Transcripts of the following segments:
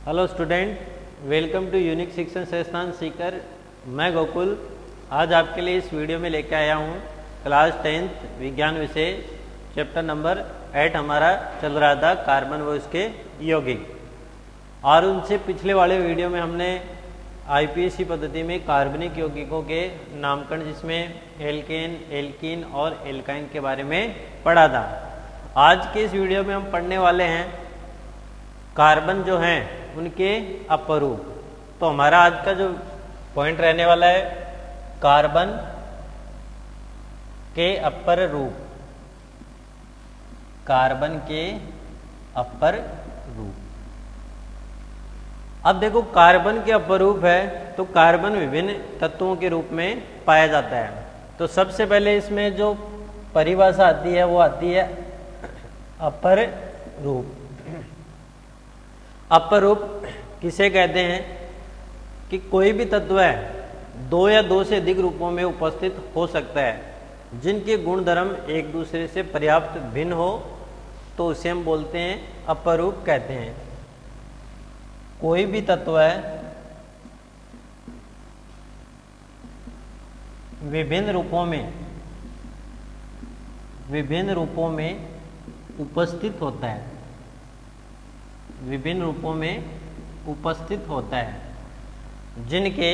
Hello student, welcome to unique शिक्षण संस्थान सीकर। मैं गोकुल आज आपके लिए इस वीडियो में लेकर आया हूँ क्लास 10th विज्ञान विषय चैप्टर नंबर 8 हमारा चल रहा था कार्बन व उसके यौगिक। और उनसे पिछले वाले वीडियो में हमने आईपीएससी पद्धति में कार्बनिक यौगिकों के नामकरण जिसमें एल्केन, एल्कीन और एल्काइन के बारे में पढ़ा था। आज के इस वीडियो में हम पढ़ने वाले हैं कार्बन जो हैं उनके अपरूप। तो हमारा आज का जो पॉइंट रहने वाला है कार्बन के अपर रूप। कार्बन के अपर रूप। अब देखो, कार्बन के अपरूप है तो कार्बन विभिन्न तत्वों के रूप में पाया जाता है। तो सबसे पहले इसमें जो परिभाषा आती है वो आती है अपर रूप। अपर रूप किसे कहते हैं कि कोई भी तत्व है दो या दो से अधिक रूपों में उपस्थित हो सकता है जिनके गुण धर्म एक दूसरे से पर्याप्त भिन्न हो, तो उसे हम बोलते हैं अपर रूप कहते हैं। कोई भी तत्व है विभिन्न रूपों में उपस्थित होता है, विभिन्न रूपों में उपस्थित होता है जिनके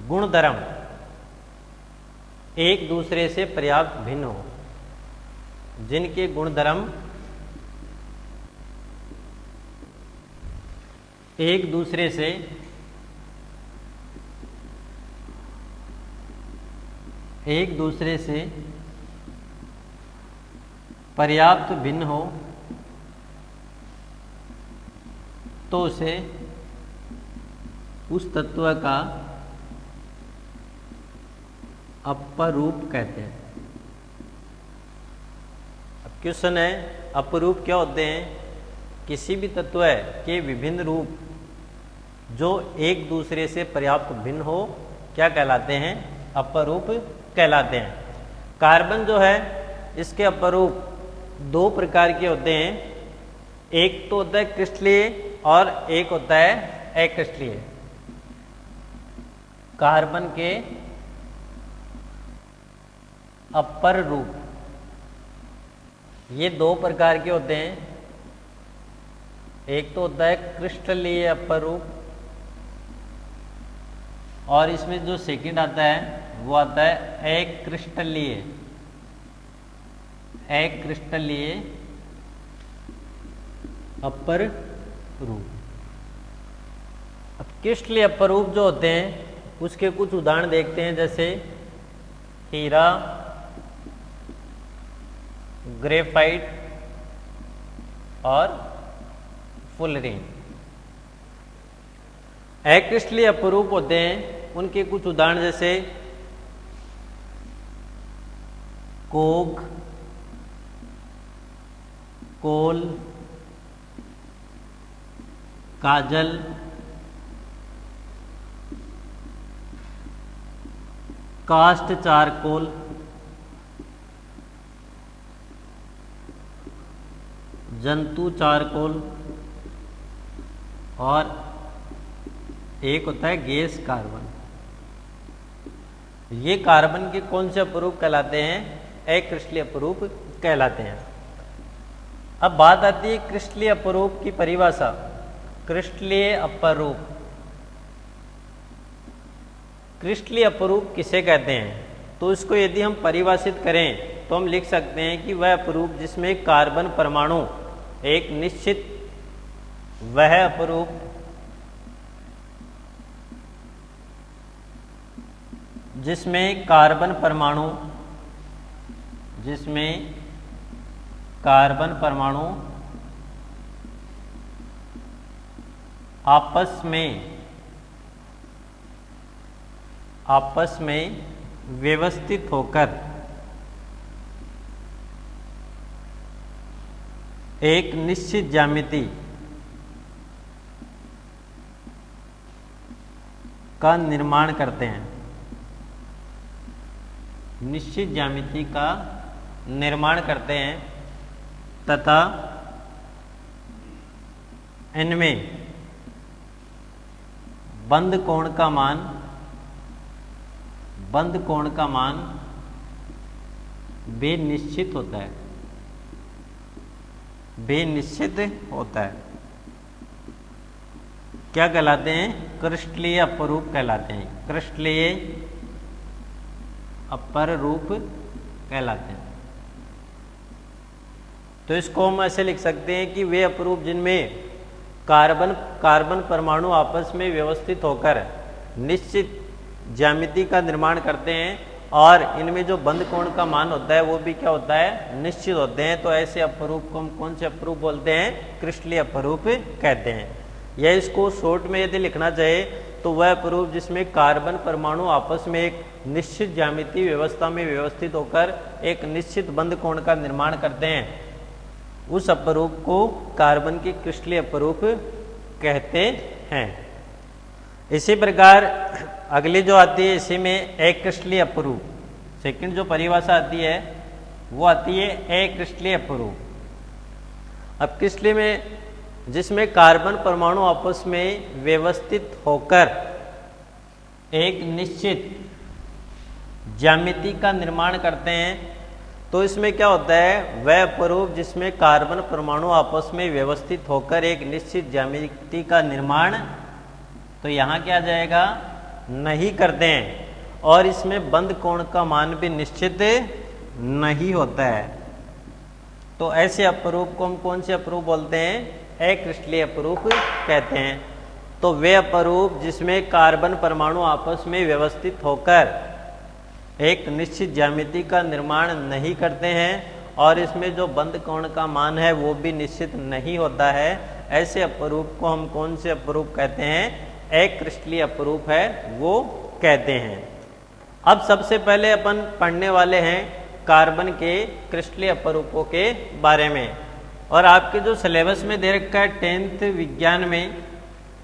गुणधर्म एक दूसरे से पर्याप्त भिन्न हो, जिनके गुणधर्म एक दूसरे से पर्याप्त भिन्न हो, तो उसे उस तत्व का अपरूप कहते हैं। अब क्वेश्चन है, अपरूप क्या होते हैं? किसी भी तत्व के विभिन्न रूप जो एक दूसरे से पर्याप्त भिन्न हो क्या कहलाते हैं? अपरूप कहलाते हैं। कार्बन जो है इसके अपरूप दो प्रकार के होते हैं। एक तो होता है क्रिस्टलीय और एक होता है अक्रिस्टलीय। कार्बन के अपर रूप ये दो प्रकार के होते हैं। एक तो होता है क्रिस्टलीय अपर रूप और इसमें जो सेकंड आता है वो आता है अक्रिस्टलीय अपर रूप। अब क्रिस्टलीय अपर रूप जो होते हैं उसके कुछ उदाहरण देखते हैं, जैसे हीरा, ग्रेफाइट और फुलरीन। अक्रिस्टलीय अपरूप होते हैं उनके कुछ उदाहरण जैसे कोक, कोल, काजल, कास्ट चारकोल, जंतु चारकोल और एक होता है गैस कार्बन। ये कार्बन के कौन से अपरूप कहलाते हैं? अक्रिस्टलीय अपरूप कहलाते हैं। अब बात आती है क्रिस्टलीय अपरूप की परिभाषा। क्रिस्टलीय अपरूप, क्रिस्टलीय अपरूप किसे कहते हैं? तो इसको यदि हम परिभाषित करें तो हम लिख सकते हैं कि वह अपरूप जिसमें कार्बन परमाणु एक निश्चित, वह अपरूप जिसमें कार्बन परमाणु आपस में व्यवस्थित होकर एक निश्चित ज्यामिति का निर्माण करते हैं। निश्चित ज्यामिति का निर्माण करते हैं तथा इनमें बंद कोण का मान बेनिश्चित होता है, बेनिश्चित होता है। क्या कहलाते हैं? क्रिस्टलीय अपरूप कहलाते हैं, क्रिस्टलीय अपर रूप कहलाते हैं। तो इसको हम ऐसे लिख सकते हैं कि वे अपरूप जिनमें कार्बन परमाणु आपस में व्यवस्थित होकर निश्चित ज्यामिति का निर्माण करते हैं और इनमें जो बंद कोण का मान होता है वो भी क्या होता है? निश्चित होते हैं। तो ऐसे अपरूप को हम कौन से अपरूप बोलते हैं? क्रिस्टलीय अपरूप कहते हैं। या इसको शॉर्ट में यदि लिखना चाहे तो वह अपरूप जिसमें कार्बन परमाणु आपस में एक निश्चित ज्यामितीय व्यवस्था में व्यवस्थित होकर एक निश्चित बंद कोण का निर्माण करते हैं, उस अपरूप को कार्बन की क्रिस्टलीय अपरूप कहते हैं। इसी प्रकार अगली जो आती है इसी में अक्रिस्टलीय अपरूप, सेकंड जो परिभाषा आती है वो आती है अक्रिस्टलीय अपरूप। अब क्रिस्टलीय में जिसमें कार्बन परमाणु आपस में व्यवस्थित होकर एक निश्चित ज्यामिति का निर्माण करते हैं, तो इसमें क्या होता है? वह अपरूप जिसमें कार्बन परमाणु आपस में व्यवस्थित होकर एक निश्चित ज्यामिति का निर्माण, तो यहाँ क्या आ जाएगा? नहीं करते हैं और इसमें बंद कोण का मान भी निश्चित नहीं होता है। तो ऐसे अपरूप को हम कौन से अपरूप बोलते हैं? अक्रिस्टलीय अपरूप कहते हैं। तो वे अपरूप जिसमें कार्बन परमाणु आपस में व्यवस्थित होकर एक निश्चित ज्यामिति का निर्माण नहीं करते हैं और इसमें जो बंद कोण का मान है वो भी निश्चित नहीं होता है, ऐसे अपरूप को हम कौन से अपरूप कहते हैं? अक्रिस्टलीय अपरूप है वो कहते हैं। अब सबसे पहले अपन पढ़ने वाले हैं कार्बन के क्रिस्टलीय अपरूपों के बारे में। और आपके जो सिलेबस में दे रखा है 10th विज्ञान में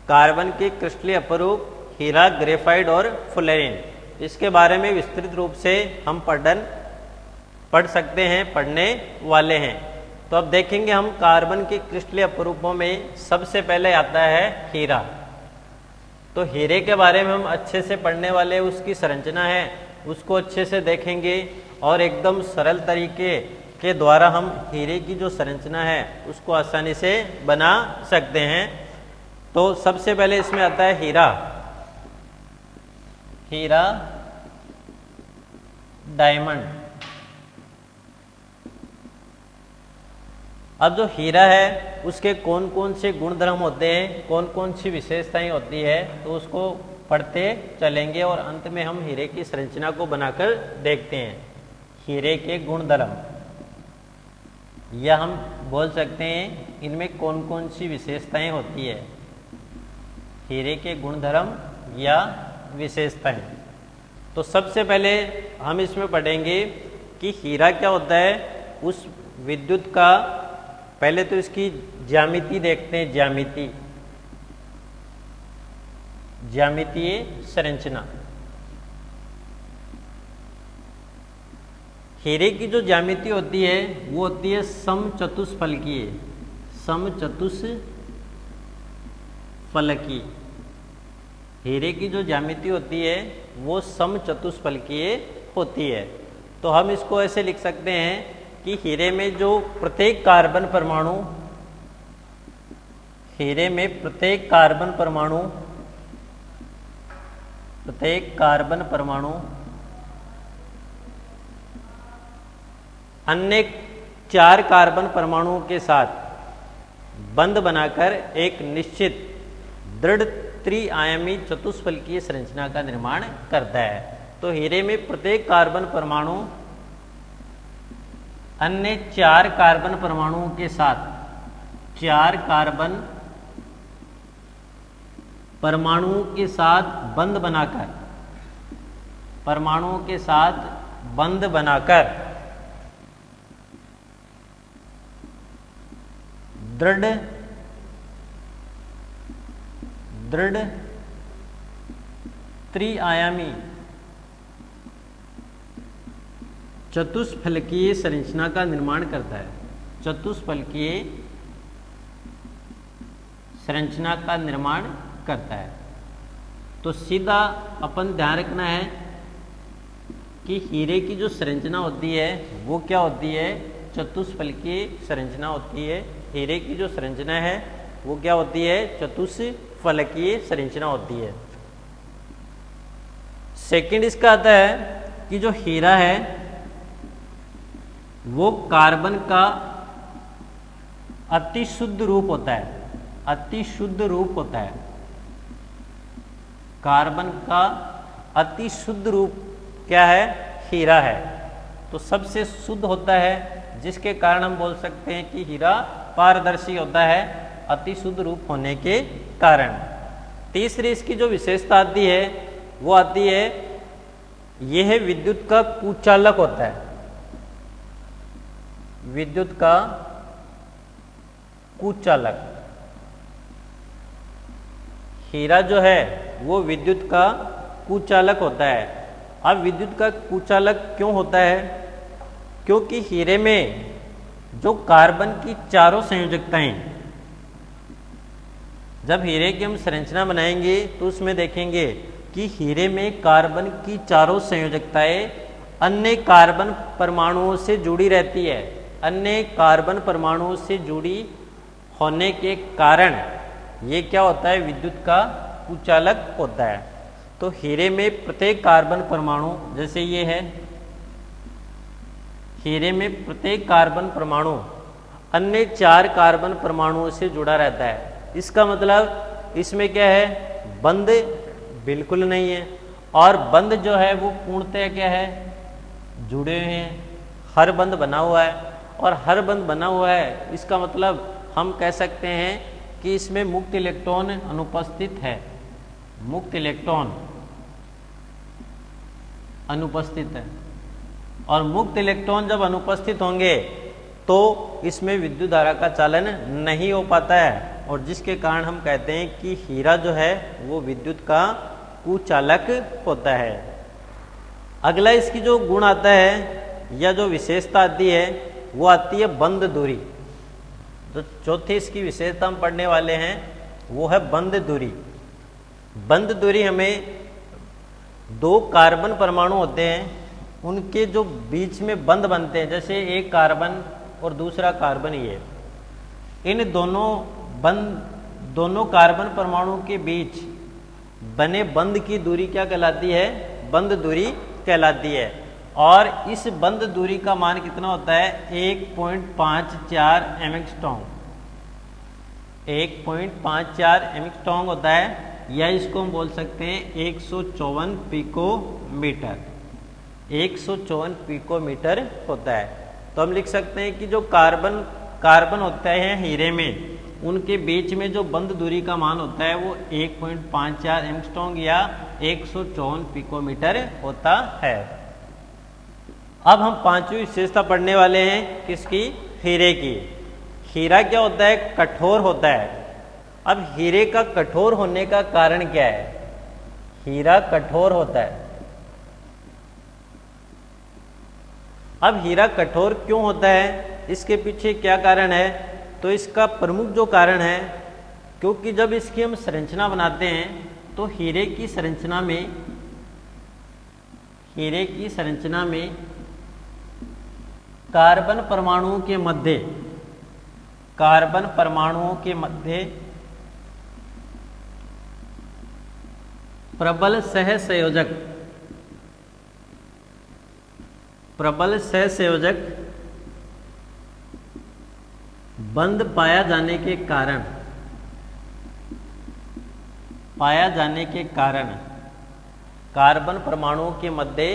कार्बन के क्रिस्टलीय अपरूप हीरा, ग्रेफाइट और फ्लोरीन, इसके बारे में विस्तृत रूप से हम पढ़ सकते हैं, पढ़ने वाले हैं। तो अब देखेंगे हम कार्बन के क्रिस्टलीय अपरूपों में सबसे पहले आता है हीरा। तो हीरे के बारे में हम अच्छे से पढ़ने वाले, उसकी संरचना है उसको अच्छे से देखेंगे और एकदम सरल तरीके के द्वारा हम हीरे की जो संरचना है उसको आसानी से बना सकते हैं। तो सबसे पहले इसमें आता है हीरा डायमंड। अब जो हीरा है उसके कौन कौन से गुणधर्म होते हैं, कौन कौन सी विशेषताएं होती है, तो उसको पढ़ते चलेंगे और अंत में हम हीरे की संरचना को बनाकर देखते हैं। हीरे के गुणधर्म, या हम बोल सकते हैं इनमें कौन कौन सी विशेषताएं होती है, हीरे के गुणधर्म या विशेषताएं। तो सबसे पहले हम इसमें पढ़ेंगे कि हीरा क्या होता है। उस विद्युत का पहले तो इसकी ज्यामिति देखते हैं, ज्यामितीय संरचना। हीरे की जो ज्यामिति होती है वो होती है समचतुष्फलकीय। हीरे की जो ज्यामिति होती है वो समचतुष्फलकीय होती है। तो हम इसको ऐसे लिख सकते हैं कि हीरे में जो प्रत्येक कार्बन परमाणु अन्य 4 कार्बन परमाणुओं के साथ बंध बनाकर एक निश्चित दृढ़ त्रिआयामी चतुष्फलकीय संरचना का निर्माण करता है। तो हीरे में प्रत्येक कार्बन परमाणु अन्य 4 कार्बन परमाणुओं के साथ 4 कार्बन परमाणुओं के साथ बंध बनाकर दृढ़ त्रिआयामी चतुष्फलकीय संरचना का निर्माण करता है। चतुष्फलकीय संरचना का निर्माण करता है। तो सीधा अपन ध्यान रखना है कि हीरे की जो संरचना होती है वो क्या होती है, चतुष्फलकीय संरचना होती है। हीरे की जो संरचना है वो क्या होती है, चतुष्फलकीय संरचना होती है। सेकंड इसका आता है कि जो हीरा है वो कार्बन का अति शुद्ध रूप होता है, अति शुद्ध रूप होता है। कार्बन का अति शुद्ध रूप क्या है, हीरा है। तो सबसे शुद्ध होता है, जिसके कारण हम बोल सकते हैं कि हीरा पारदर्शी होता है, अति शुद्ध रूप होने के कारण। तीसरी इसकी जो विशेषता आती है वो आती है, यह विद्युत का कुचालक होता है। विद्युत का कुचालक, हीरा जो है वो विद्युत का कुचालक होता है। अब विद्युत का कुचालक क्यों होता है, क्योंकि हीरे में जो कार्बन की चारों संयोजकताएं, जब हीरे की हम संरचना बनाएंगे तो उसमें देखेंगे कि हीरे में कार्बन की चारों संयोजकताएं अन्य कार्बन परमाणुओं से जुड़ी रहती है। अन्य कार्बन परमाणुओं से जुड़ी होने के कारण ये क्या होता है, विद्युत का कुचालक होता है। तो हीरे में प्रत्येक कार्बन परमाणु, जैसे ये है, हीरे में प्रत्येक कार्बन परमाणु अन्य 4 कार्बन परमाणुओं से जुड़ा रहता है। इसका मतलब इसमें क्या है, बंध बिल्कुल नहीं है, और बंध जो है वो पूर्णतः क्या है, जुड़े हुए हैं। हर बंध बना हुआ है, और हर बंध बना हुआ है इसका मतलब हम कह सकते हैं कि इसमें मुक्त इलेक्ट्रॉन अनुपस्थित है। मुक्त इलेक्ट्रॉन अनुपस्थित है, और मुक्त इलेक्ट्रॉन जब अनुपस्थित होंगे तो इसमें विद्युत धारा का चालन नहीं हो पाता है, और जिसके कारण हम कहते हैं कि हीरा जो है वो विद्युत का कुचालक होता है। अगला इसकी जो गुण आता है या जो विशेषता आती है वो आती है बंध दूरी। जो चौथी इसकी विशेषता हम पढ़ने वाले हैं वो है बंध दूरी। बंध दूरी हमें 2 कार्बन परमाणु होते हैं, उनके जो बीच में बंध बनते हैं, जैसे एक कार्बन और दूसरा कार्बन, ये इन दोनों कार्बन परमाणु के बीच बने बंध की दूरी क्या कहलाती है, बंध दूरी कहलाती है। और इस बंध दूरी का मान कितना होता है, 1.54 एंगस्ट्रॉम। 1.54 एंगस्ट्रॉम होता है, या इसको हम बोल सकते हैं 154 पिकोमीटर। 154 पिकोमीटर होता है। तो हम लिख सकते हैं कि जो कार्बन होते हैं हीरे में, उनके बीच में जो बंध दूरी का मान होता है वो 1.54 एंगस्ट्रॉम या 154 पिकोमीटर होता है। अब हम 5वीं विशेषता पढ़ने वाले हैं किसकी, हीरे की। हीरा क्या होता है, कठोर होता है। अब हीरे का कठोर होने का कारण क्या है, हीरा कठोर होता है। अब हीरा कठोर क्यों होता है, इसके पीछे क्या कारण है, तो इसका प्रमुख जो कारण है, क्योंकि जब इसकी हम संरचना बनाते हैं तो हीरे की संरचना में कार्बन परमाणुओं के मध्य प्रबल सहसंयोजक बंध पाया जाने के कारण कार्बन परमाणुओं के मध्य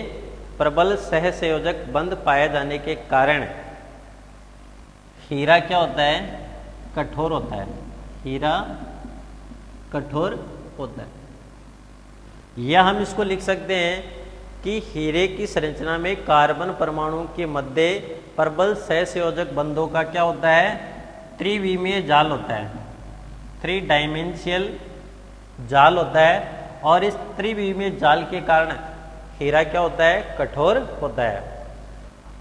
प्रबल सहसंयोजक बंध पाए जाने के कारण हीरा क्या होता है, कठोर होता है। हीरा कठोर होता है। या हम इसको लिख सकते हैं कि हीरे की संरचना में कार्बन परमाणु के मध्य प्रबल सहसंयोजक बंधों का क्या होता है, त्रिविमीय जाल होता है। 3 डायमेंशियल जाल होता है, और इस त्रिविमीय जाल के कारण हीरा क्या होता है, कठोर होता है।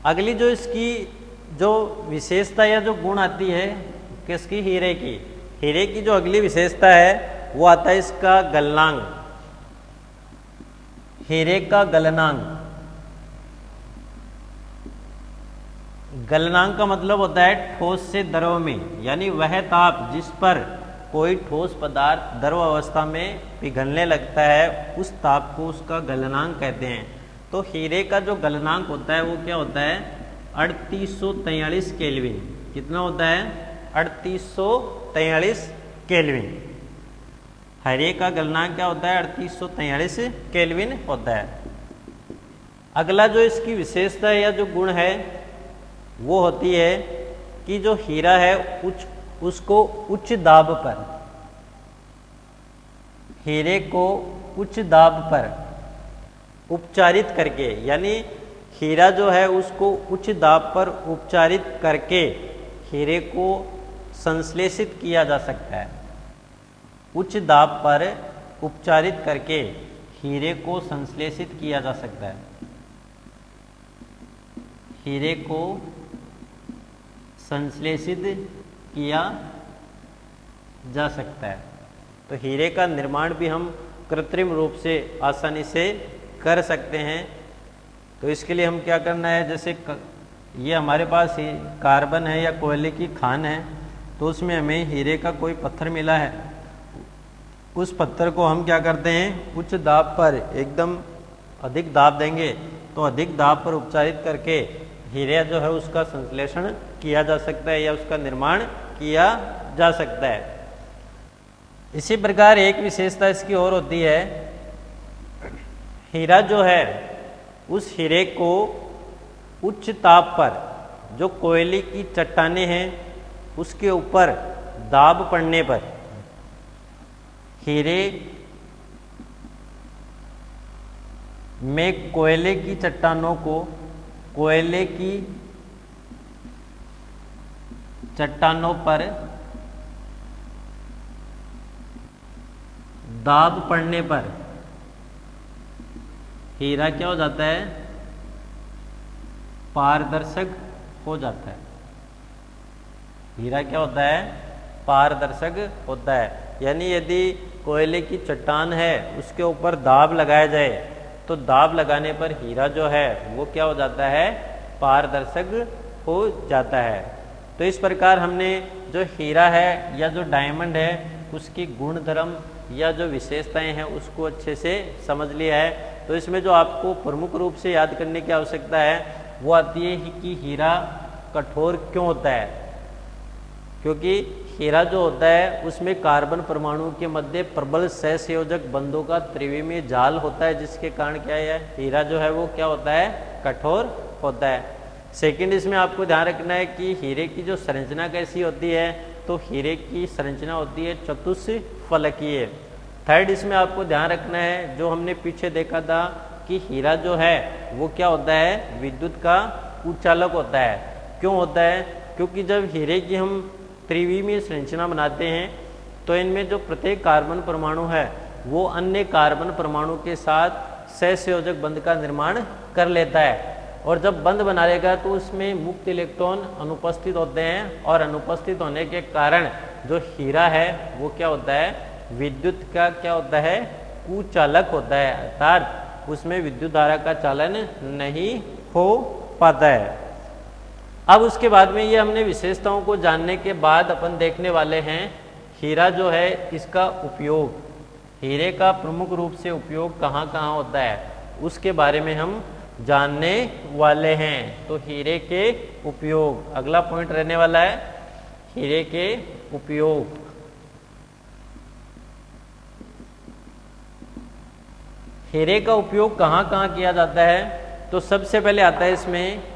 अगली जो इसकी जो विशेषता या जो गुण आती है किसकी, हीरे की जो अगली विशेषता है वो आता है इसका गलनांक। हीरे का गलनांक, गलनांक का मतलब होता है ठोस से द्रव में, यानी वह ताप जिस पर कोई ठोस पदार्थ द्रव अवस्था में पिघलने लगता है, उस ताप को उसका गलनांक कहते हैं। तो हीरे का जो गलनांक होता है वो क्या होता है? 3843 केल्विन। कितना होता है? 3843 केल्विन। हीरे का गलनांक क्या होता है? 3843 केल्विन होता है। अगला जो इसकी विशेषता है या जो गुण है वो होती है कि जो हीरा है उसको उच्च दाब पर, हीरे को उच्च दाब पर उपचारित करके, यानी हीरा जो है उसको उच्च दाब पर उपचारित करके हीरे को संश्लेषित किया जा सकता है। उच्च दाब पर उपचारित करके हीरे को संश्लेषित किया जा सकता है। हीरे को संश्लेषित किया जा सकता है। तो हीरे का निर्माण भी हम कृत्रिम रूप से आसानी से कर सकते हैं। तो इसके लिए हम क्या करना है, जैसे ये हमारे पास ही कार्बन है या कोयले की खान है, तो उसमें हमें हीरे का कोई पत्थर मिला है, उस पत्थर को हम क्या करते हैं, उच्च दाब पर एकदम अधिक दाब देंगे तो अधिक दाब पर उपचारित करके हीरे जो है उसका संश्लेषण किया जा सकता है या उसका निर्माण किया जा सकता है। इसी प्रकार एक विशेषता इसकी और होती है, हीरा जो है उस हीरे को उच्च ताप पर, जो कोयले की चट्टानें हैं उसके ऊपर दाब पड़ने पर हीरे में कोयले की चट्टानों को, कोयले की चट्टानों पर दाब पड़ने पर हीरा क्या हो जाता है, पारदर्शक हो जाता है। हीरा क्या होता है, पारदर्शक होता है। यानी यदि कोयले की चट्टान है उसके ऊपर दाब लगाया जाए तो दाब लगाने पर हीरा जो है वो क्या हो जाता है, पारदर्शक हो जाता है। तो इस प्रकार हमने जो हीरा है या जो डायमंड है उसकी गुण धर्म या जो विशेषताएं हैं उसको अच्छे से समझ लिया है। तो इसमें जो आपको प्रमुख रूप से याद करने की आवश्यकता है वो आती है कि हीरा कठोर क्यों होता है, क्योंकि हीरा जो होता है उसमें कार्बन परमाणु के मध्य प्रबल सहसंयोजक बंधों का त्रिविमीय जाल होता है, जिसके कारण क्या है, हीरा जो है वो क्या होता है, कठोर होता है। सेकंड, इसमें आपको ध्यान रखना है कि हीरे की जो संरचना कैसी होती है, तो हीरे की संरचना होती है चतुष्फलकीय। थर्ड, इसमें आपको ध्यान रखना है, जो हमने पीछे देखा था कि हीरा जो है वो क्या होता है, विद्युत का कुचालक होता है। क्यों होता है, क्योंकि जब हीरे की हम त्रिविमीय संरचना बनाते हैं तो इनमें जो प्रत्येक कार्बन परमाणु है वो अन्य कार्बन परमाणु के साथ सहसंयोजक बंध का निर्माण कर लेता है, और जब बंध बना लेगा तो उसमें मुक्त इलेक्ट्रॉन अनुपस्थित होते हैं, और अनुपस्थित होने के कारण जो हीरा है वो क्या होता है, विद्युत का क्या होता है, कुचालक होता है, अर्थात उसमें विद्युत धारा का चालन नहीं हो पाता है। अब उसके बाद में ये हमने विशेषताओं को जानने के बाद अपन देखने वाले हैं हीरा जो है इसका उपयोग, हीरे का प्रमुख रूप से उपयोग कहाँ कहाँ होता है उसके बारे में हम जानने वाले हैं। तो हीरे के उपयोग अगला पॉइंट रहने वाला है, हीरे के उपयोग। हीरे का उपयोग कहाँ कहाँ किया जाता है, तो सबसे पहले आता है इसमें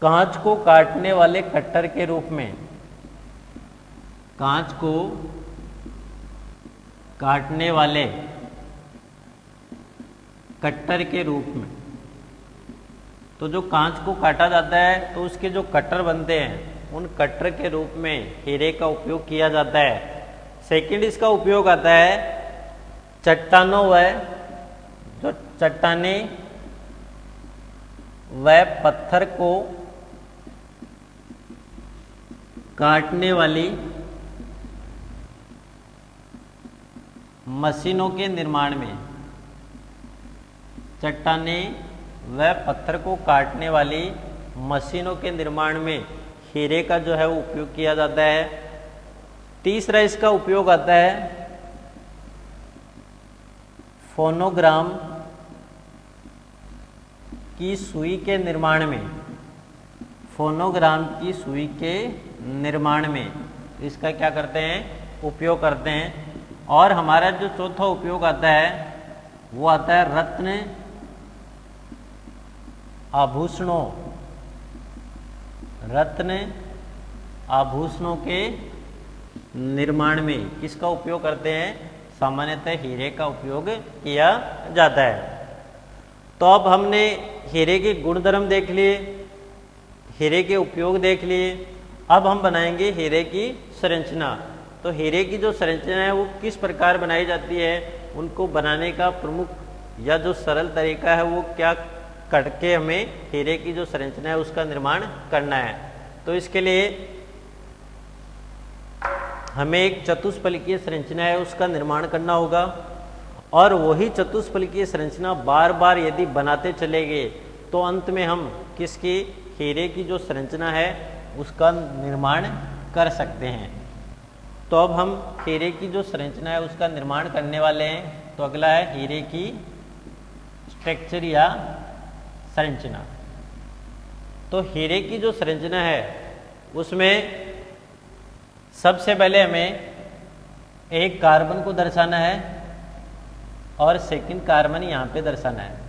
कांच को काटने वाले कट्टर के रूप में, कांच को काटने वाले कट्टर के रूप में। तो जो कांच को काटा जाता है तो उसके जो कट्टर बनते हैं उन कट्टर के रूप में हीरे का उपयोग किया जाता है। सेकंड, इसका उपयोग आता है चट्टानों व जो चट्टाने व पत्थर को काटने वाली मशीनों के निर्माण में। चट्टानें व पत्थर को काटने वाली मशीनों के निर्माण में हीरे का जो है वो उपयोग किया जाता है। तीसरा इसका उपयोग आता है फोनोग्राम की सुई के निर्माण में। फोनोग्राम की सुई के निर्माण में इसका क्या करते हैं, उपयोग करते हैं। और हमारा जो चौथा उपयोग आता है वो आता है रत्न आभूषणों, रत्न आभूषणों के निर्माण में किसका उपयोग करते हैं, सामान्यतः हीरे का उपयोग किया जाता है। तो अब हमने हीरे के गुणधर्म देख लिए, हीरे के उपयोग देख लिए। अब हम बनाएंगे हीरे की संरचना। तो हीरे की जो संरचना है वो किस प्रकार बनाई जाती है, उनको बनाने का प्रमुख या जो सरल तरीका है वो क्या करके हमें हीरे की जो संरचना है उसका निर्माण करना है। तो इसके लिए हमें एक चतुष्फलकीय संरचना है उसका निर्माण करना होगा। और वही चतुष्फलकीय संरचना बार बार यदि बनाते चले गए तो अंत में हम किसकी, हीरे की जो संरचना है उसका निर्माण कर सकते हैं। तो अब हम हीरे की जो संरचना है उसका निर्माण करने वाले हैं। तो अगला है हीरे की स्ट्रक्चर या संरचना। तो हीरे की जो संरचना है उसमें सबसे पहले हमें एक कार्बन को दर्शाना है और सेकंड कार्बन यहाँ पे दर्शाना है।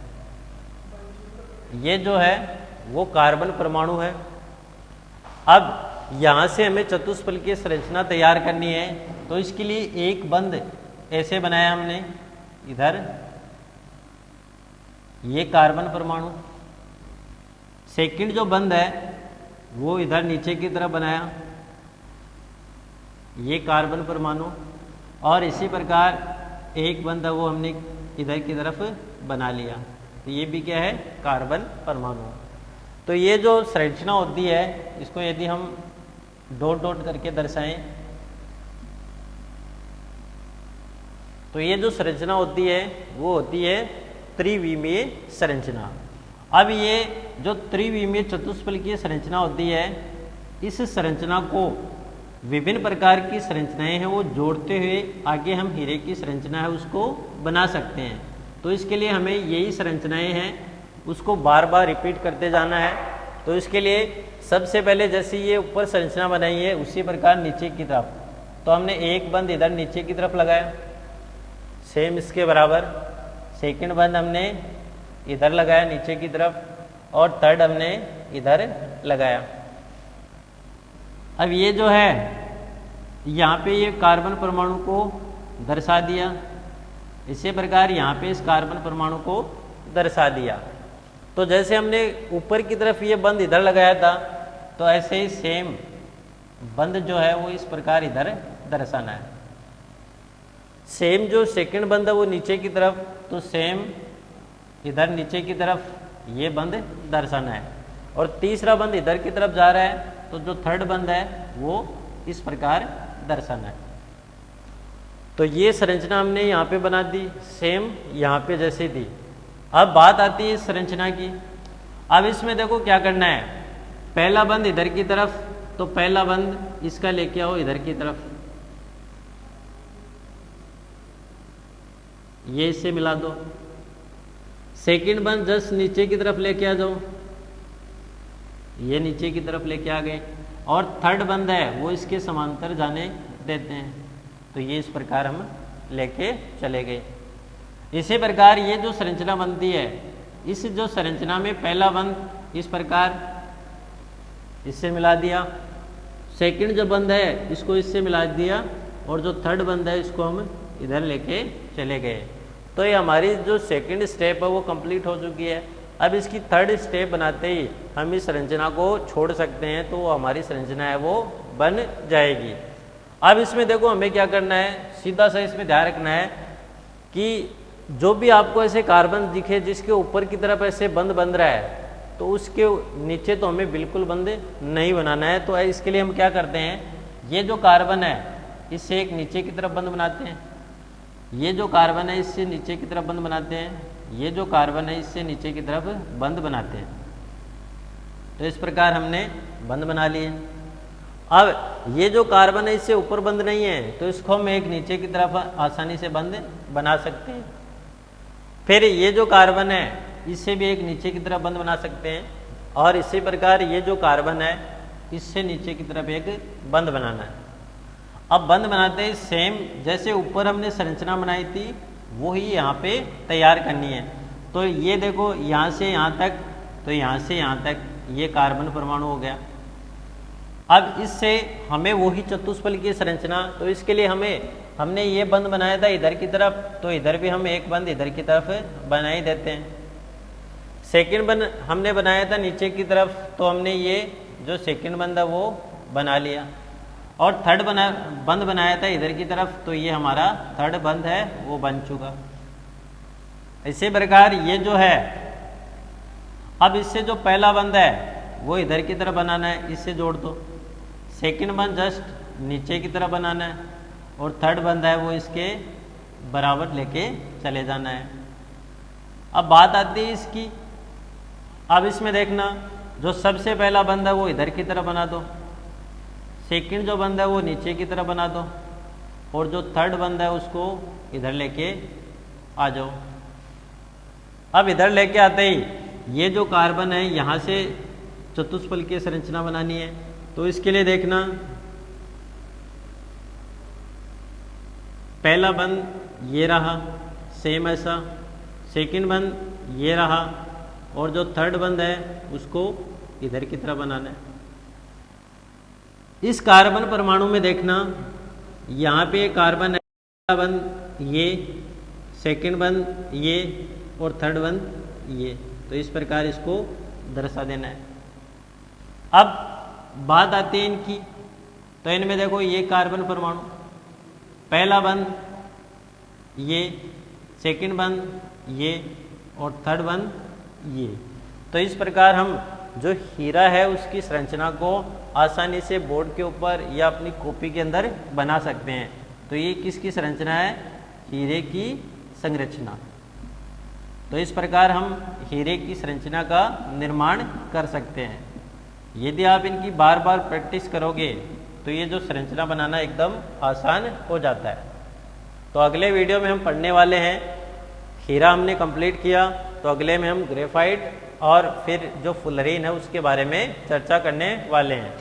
ये जो है वो कार्बन परमाणु है। अब यहाँ से हमें चतुष्फलकीय संरचना तैयार करनी है। तो इसके लिए एक बंध ऐसे बनाया हमने, इधर ये कार्बन परमाणु, सेकंड जो बंध है वो इधर नीचे की तरफ बनाया, ये कार्बन परमाणु। और इसी प्रकार एक बंध है वो हमने इधर की तरफ बना लिया। तो ये भी क्या है, कार्बन परमाणु। तो ये जो संरचना होती है इसको यदि हम डॉट डॉट करके दर्शाएं तो ये जो संरचना होती है वो होती है त्रिविमीय संरचना। अब ये जो त्रिविमीय चतुष्फलकीय संरचना होती है, इस संरचना को विभिन्न प्रकार की संरचनाएं हैं वो जोड़ते हुए आगे हम हीरे की संरचना है उसको बना सकते हैं। तो इसके लिए हमें यही संरचनाएं हैं उसको बार बार रिपीट करते जाना है। तो इसके लिए सबसे पहले जैसे ये ऊपर संरचना बनाई है उसी प्रकार नीचे की तरफ, तो हमने एक बंद इधर नीचे की तरफ लगाया सेम इसके बराबर, सेकंड बंद हमने इधर लगाया नीचे की तरफ और थर्ड हमने इधर लगाया। अब ये जो है यहाँ पे ये कार्बन परमाणु को दर्शा दिया, इसी प्रकार यहाँ पे इस कार्बन परमाणु को दर्शा दिया। तो जैसे हमने ऊपर की तरफ ये बंद इधर लगाया था तो ऐसे ही सेम बंद जो है वो इस प्रकार इधर दर्शाना है। सेम जो सेकंड बंद है वो नीचे की तरफ, तो सेम इधर नीचे की तरफ ये बंद दर्शाना है। और तीसरा बंद इधर की तरफ जा रहा है तो जो थर्ड बंद है वो इस प्रकार दर्शाना है। तो ये संरचना हमने यहाँ पे बना दी सेम यहाँ पे जैसे दी। अब बात आती है इस संरचना की। अब इसमें देखो क्या करना है, पहला बंद इधर की तरफ, तो पहला बंद इसका लेके आओ इधर की तरफ, ये इससे मिला दो। सेकंड बंद जस्ट नीचे की तरफ लेके आ जाओ, ये नीचे की तरफ लेके आ गए। और थर्ड बंद है वो इसके समांतर जाने देते हैं, तो ये इस प्रकार हम लेके चले गए। इसी प्रकार ये जो संरचना बनती है, इस जो संरचना में पहला बंद इस प्रकार इससे मिला दिया, सेकंड जो बंद है इसको इससे मिला दिया और जो थर्ड बंद है इसको हम इधर लेके चले गए। तो ये हमारी जो सेकंड स्टेप है वो कंप्लीट हो चुकी है। अब इसकी थर्ड स्टेप बनाते ही हम इस संरचना को छोड़ सकते हैं, तो हमारी संरचना है वो बन जाएगी। अब इसमें देखो हमें क्या करना है, सीधा सा इसमें ध्यान रखना है कि जो भी आपको ऐसे कार्बन दिखे जिसके ऊपर की तरफ ऐसे बंद बन रहा है, तो उसके नीचे तो हमें बिल्कुल बंद नहीं बनाना है। तो इसके लिए हम क्या करते हैं, ये जो कार्बन है इससे एक नीचे की तरफ बंद बनाते हैं, ये जो कार्बन है इससे नीचे की तरफ बंद बनाते हैं, ये जो कार्बन है इससे नीचे की तरफ बंध बनाते हैं। तो इस प्रकार हमने बंध बना लिए। अब ये जो कार्बन है इससे ऊपर बंध नहीं है, तो इसको हम एक नीचे की तरफ आसानी से बंध बना सकते हैं। फिर ये जो कार्बन है इससे भी एक नीचे की तरफ बंध बना सकते हैं, और इसी प्रकार ये जो कार्बन है इससे नीचे की तरफ एक बंध बनाना है। अब बंध बनाते ही सेम जैसे ऊपर हमने संरचना बनाई थी वो ही यहाँ पे तैयार करनी है। तो ये देखो यहाँ से यहाँ तक, तो यहाँ से यहाँ तक ये कार्बन परमाणु हो गया। अब इससे हमें वही चतुष्फलकीय संरचना, तो इसके लिए हमने ये बंध बनाया था इधर की तरफ, तो इधर भी हम एक बंध इधर की तरफ बना ही देते हैं। सेकंड बंध हमने बनाया था नीचे की तरफ, तो हमने ये जो सेकंड बंध है वो बना लिया। और थर्ड बंध बनाया था इधर की तरफ, तो ये हमारा थर्ड बंध है वो बन चुका। इसी प्रकार ये जो है, अब इससे जो पहला बंध है वो इधर की तरफ बनाना है, इससे जोड़ दो। सेकंड बंध जस्ट नीचे की तरफ बनाना है, और थर्ड बंध है वो इसके बराबर लेके चले जाना है। अब बात आती है इसकी, अब इसमें देखना जो सबसे पहला बंध है वो इधर की तरफ बना दो, सेकंड जो बंध है वो नीचे की तरफ बना दो, और जो थर्ड बंध है उसको इधर लेके आ जाओ। अब इधर लेके आते ही ये जो कार्बन है यहाँ से चतुष्फलकीय संरचना बनानी है, तो इसके लिए देखना पहला बंध ये रहा सेम ऐसा, सेकंड बंध ये रहा, और जो थर्ड बंध है उसको इधर की तरफ बनाना है। इस कार्बन परमाणु में देखना यहाँ पे कार्बन है, पहला बंध ये, सेकंड बंध ये, और थर्ड बंध ये, तो इस प्रकार इसको दर्शा देना है। अब बात आती है इनकी, तो इनमें देखो ये कार्बन परमाणु, पहला बंध ये, सेकंड बंध ये, और थर्ड बंध ये। तो इस प्रकार हम जो हीरा है उसकी संरचना को आसानी से बोर्ड के ऊपर या अपनी कॉपी के अंदर बना सकते हैं। तो ये किसकी संरचना है? हीरे की संरचना। तो इस प्रकार हम हीरे की संरचना का निर्माण कर सकते हैं। यदि आप इनकी बार बार प्रैक्टिस करोगे तो ये जो संरचना बनाना एकदम आसान हो जाता है। तो अगले वीडियो में हम पढ़ने वाले हैं, हीरा हमने कंप्लीट किया, तो अगले में हम ग्रेफाइट और फिर जो फुलरीन है उसके बारे में चर्चा करने वाले हैं।